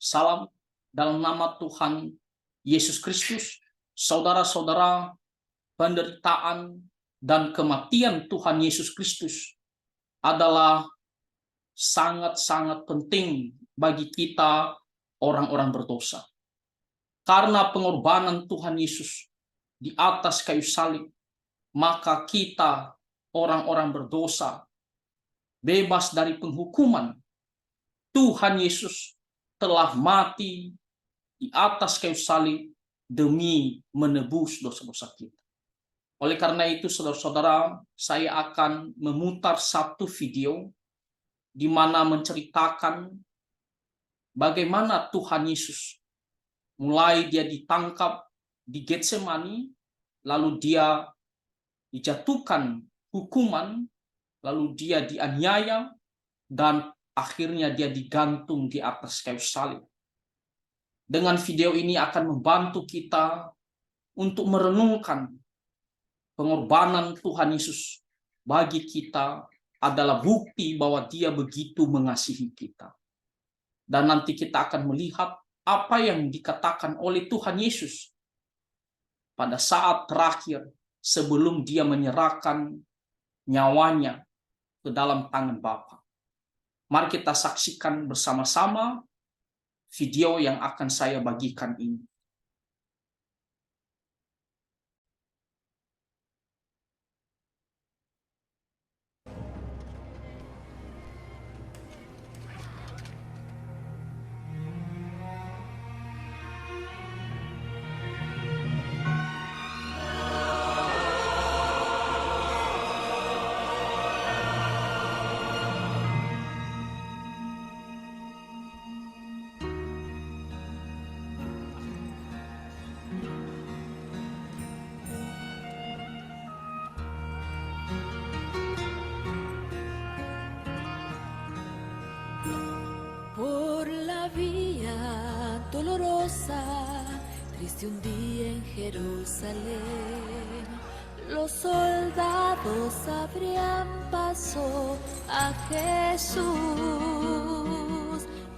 Salam dalam nama Tuhan Yesus Kristus. Saudara-saudara, penderitaan dan kematian Tuhan Yesus Kristus adalah sangat-sangat penting bagi kita orang-orang berdosa. Karena pengorbanan Tuhan Yesus di atas kayu salib, maka kita orang-orang berdosa bebas dari penghukuman. Tuhan Yesus telah mati di atas kayu salib demi menebus dosa-dosa kita. Oleh karena itu, saudara-saudara, saya akan memutar satu video di mana menceritakan bagaimana Tuhan Yesus mulai dia ditangkap di Getsemani, lalu dia dijatuhkan hukuman, lalu dia dianiaya, dan akhirnya dia digantung di atas kayu salib. Dengan video ini akan membantu kita untuk merenungkan pengorbanan Tuhan Yesus bagi kita adalah bukti bahwa dia begitu mengasihi kita. Dan nanti kita akan melihat apa yang dikatakan oleh Tuhan Yesus pada saat terakhir sebelum dia menyerahkan nyawanya ke dalam tangan Bapa. Mari kita saksikan bersama-sama video yang akan saya bagikan ini. Por la vía dolorosa, triste un día en Jerusalén, los soldados abrían paso a Jesús,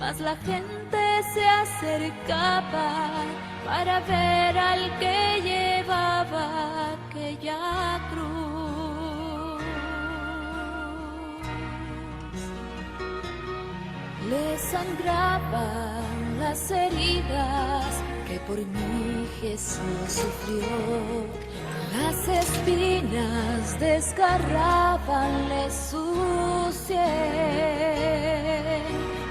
mas la gente se acercaba para ver al que llevaba aquella cruz. Le sangraban las heridas que por mí Jesús sufrió. Las espinas desgarrabanle su sien,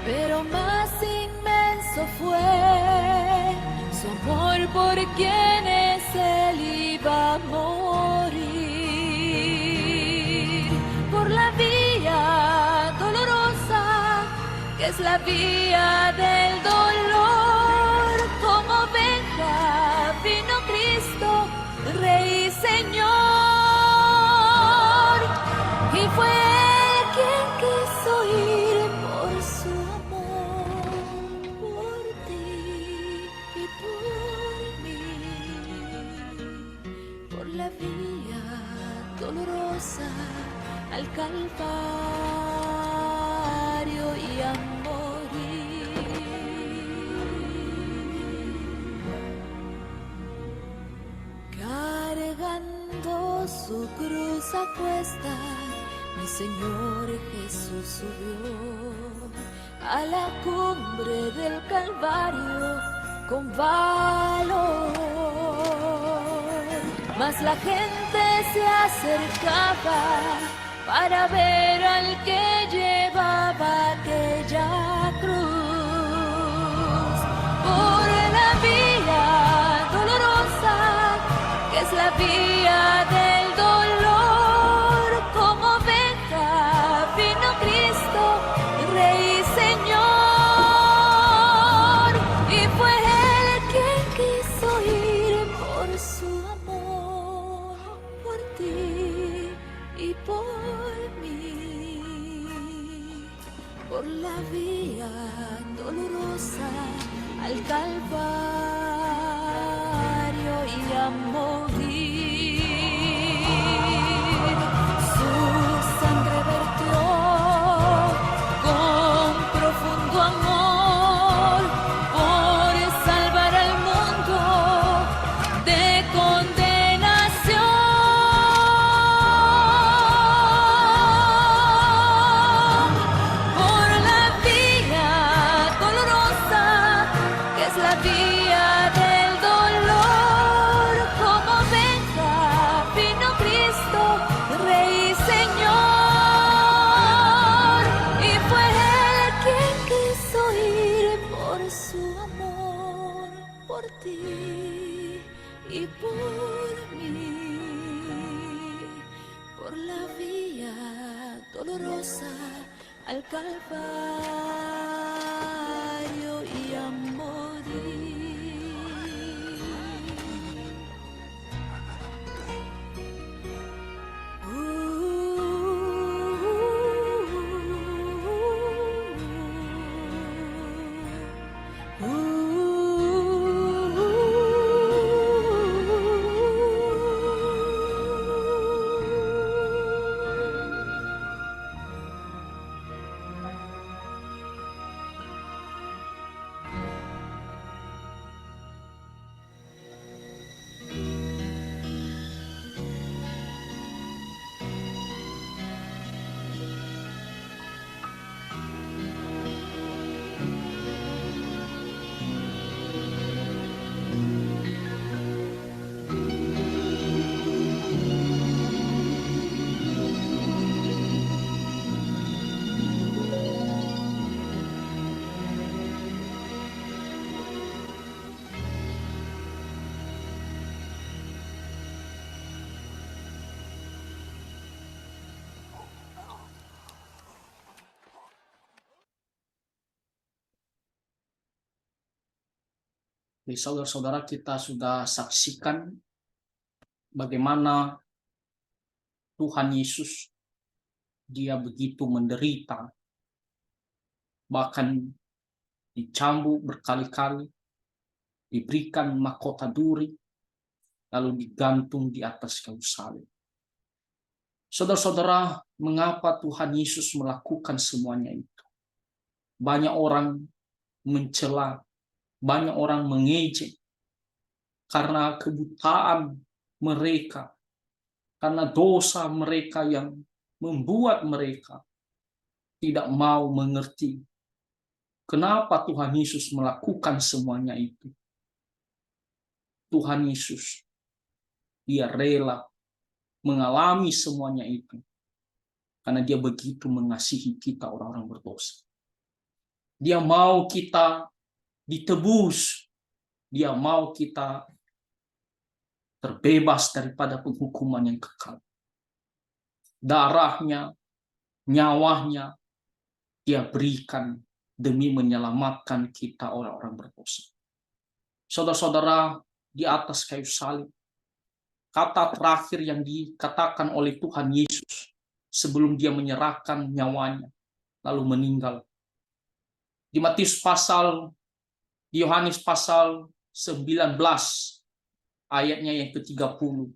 pero más inmenso fue su amor por quienes él iba a morir. Por la vía dolorosa, que es la vía del dolor, como oveja vino Cristo, Rey y Señor, y fue Él quien quiso ir por su amor, por ti y por mí, por la vía dolorosa al Calvario y a morir. Cargando su cruz a cuesta, mi Señor Jesús subió a la cumbre del Calvario con valor. Mas la gente se acercaba para ver al que llevaba aquella cruz. Por la vía dolorosa, que es la vía del dolor, como oveja vino Cristo, Rey y Señor, y fue Él quien quiso ir por su amor, por ti y por mí, por la vía dolorosa al Calvario y a morir. Su sangre vertió con profundo amor su amor por ti y por mí, por la vía dolorosa al Calvario y a morir. Jadi saudara-saudara, kita sudah saksikan bagaimana Tuhan Yesus, dia begitu menderita, bahkan dicambuk berkali-kali, diberikan mahkota duri, lalu digantung di atas kayu salib. Saudara-saudara, mengapa Tuhan Yesus melakukan semuanya itu? Banyak orang mencela, banyak orang mengejek karena kebutaan mereka, karena dosa mereka yang membuat mereka tidak mau mengerti kenapa Tuhan Yesus melakukan semuanya itu. Tuhan Yesus, dia rela mengalami semuanya itu karena dia begitu mengasihi kita orang-orang berdosa. Dia mau kita ditebus, dia mau kita terbebas daripada penghukuman yang kekal. Darahnya, nyawanya, dia berikan demi menyelamatkan kita orang-orang berdosa. Saudara-saudara, di atas kayu salib, kata terakhir yang dikatakan oleh Tuhan Yesus sebelum dia menyerahkan nyawanya, lalu meninggal. Di Yohanes pasal 19, ayatnya yang ke-30,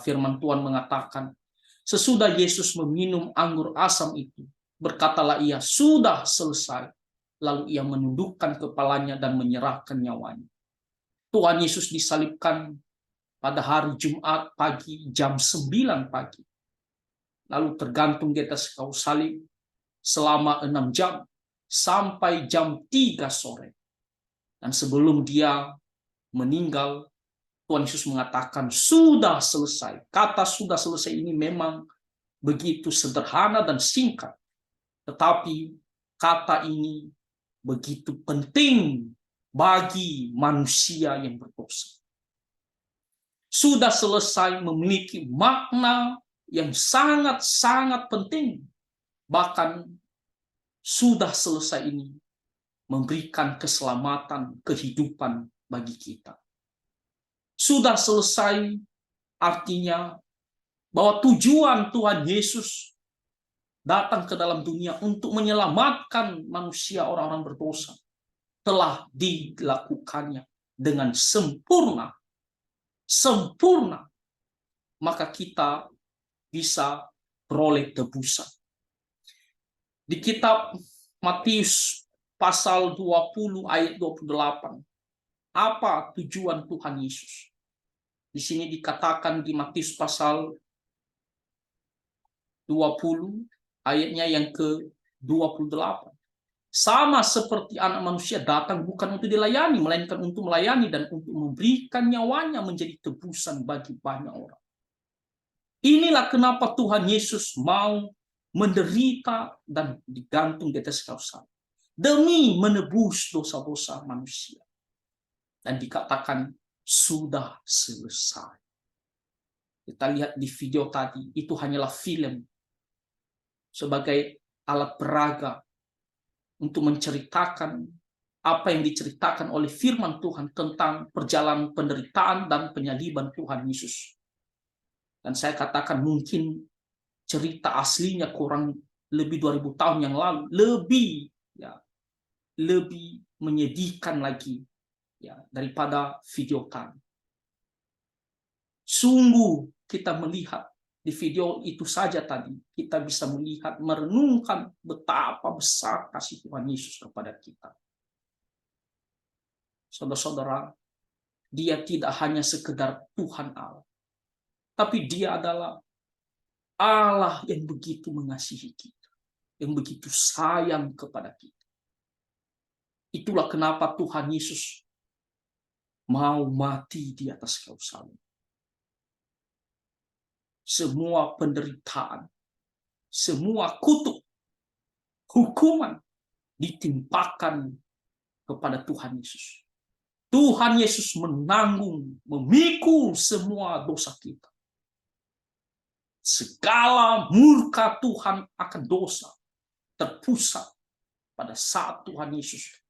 firman Tuhan mengatakan, sesudah Yesus meminum anggur asam itu, berkatalah ia, sudah selesai. Lalu ia menundukkan kepalanya dan menyerahkan nyawanya. Tuhan Yesus disalibkan pada hari Jumat pagi jam 9 pagi. Lalu tergantung di atas kayu salib selama 6 jam sampai jam 3 sore. Dan sebelum dia meninggal, Tuhan Yesus mengatakan sudah selesai. Kata sudah selesai ini memang begitu sederhana dan singkat. Tetapi kata ini begitu penting bagi manusia yang berdosa. Sudah selesai memiliki makna yang sangat-sangat penting. Bahkan sudah selesai ini memberikan keselamatan, kehidupan bagi kita. Sudah selesai artinya bahwa tujuan Tuhan Yesus datang ke dalam dunia untuk menyelamatkan manusia orang-orang berdosa telah dilakukannya dengan sempurna. Sempurna. Maka kita bisa beroleh tebusan. Di kitab Matius pasal 20 ayat 28. Apa tujuan Tuhan Yesus? Di sini dikatakan di Matius pasal 20 ayatnya yang ke-28. Sama seperti anak manusia datang bukan untuk dilayani, melainkan untuk melayani dan untuk memberikan nyawanya menjadi tebusan bagi banyak orang. Inilah kenapa Tuhan Yesus mau menderita dan digantung di atas kayu salib. demi menebus dosa-dosa manusia. Dan dikatakan sudah selesai. Kita lihat di video tadi, itu hanyalah film sebagai alat peraga untuk menceritakan apa yang diceritakan oleh firman Tuhan tentang perjalanan penderitaan dan penyaliban Tuhan Yesus. Dan saya katakan mungkin cerita aslinya kurang lebih 2000 tahun yang lalu lebih menyedihkan lagi daripada video tadi. Sungguh kita melihat di video itu saja tadi, kita bisa melihat, merenungkan betapa besar kasih Tuhan Yesus kepada kita. Saudara-saudara, dia tidak hanya sekedar Tuhan Allah, tapi dia adalah Allah yang begitu mengasihi kita, yang begitu sayang kepada kita. Itulah kenapa Tuhan Yesus mau mati di atas kayu salib. Semua penderitaan, semua kutuk, hukuman ditimpakan kepada Tuhan Yesus. Tuhan Yesus menanggung, memikul semua dosa kita. Segala murka Tuhan akan dosa terpusat pada saat Tuhan Yesus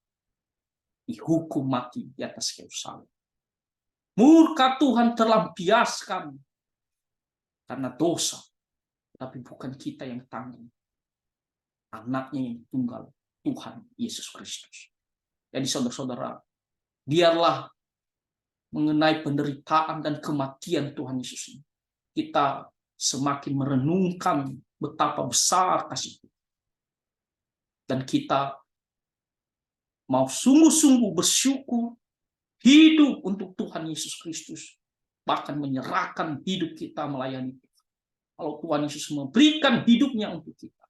dihukum mati di atas kayu salib. Murka Tuhan terlampiaskan karena dosa, tapi bukan kita yang tanggung. Anaknya yang tunggal, Tuhan Yesus Kristus. Jadi saudara-saudara, biarlah mengenai penderitaan dan kematian Tuhan Yesus ini, kita semakin merenungkan betapa besar kasih Tuhan. Dan kita mau sungguh-sungguh bersyukur, hidup untuk Tuhan Yesus Kristus, bahkan menyerahkan hidup kita melayani Tuhan. Kalau Tuhan Yesus memberikan hidupnya untuk kita,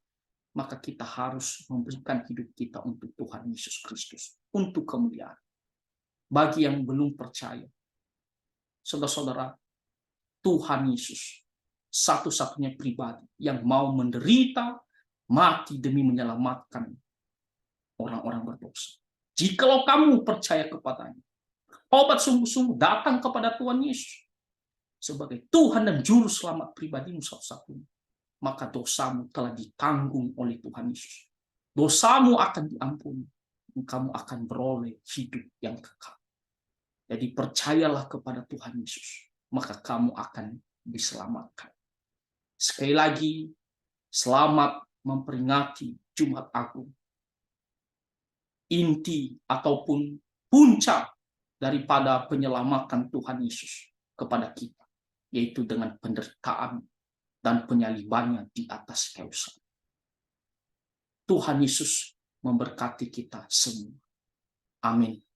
maka kita harus memberikan hidup kita untuk Tuhan Yesus Kristus, untuk kemuliaan. Bagi yang belum percaya, saudara-saudara, Tuhan Yesus satu-satunya pribadi yang mau menderita, mati demi menyelamatkan orang-orang berdosa. Jikalau kamu percaya kepadanya, obat sungguh-sungguh datang kepada Tuhan Yesus sebagai Tuhan dan Juru Selamat pribadimu satu-satunya, maka dosamu telah ditanggung oleh Tuhan Yesus. Dosamu akan diampuni, dan kamu akan beroleh hidup yang kekal. Jadi percayalah kepada Tuhan Yesus, maka kamu akan diselamatkan. Sekali lagi, selamat memperingati Jumat Agung. Inti ataupun puncak daripada penyelamatan Tuhan Yesus kepada kita, yaitu dengan penderitaan dan penyalibannya di atas kayu salib. Tuhan Yesus memberkati kita semua. Amin.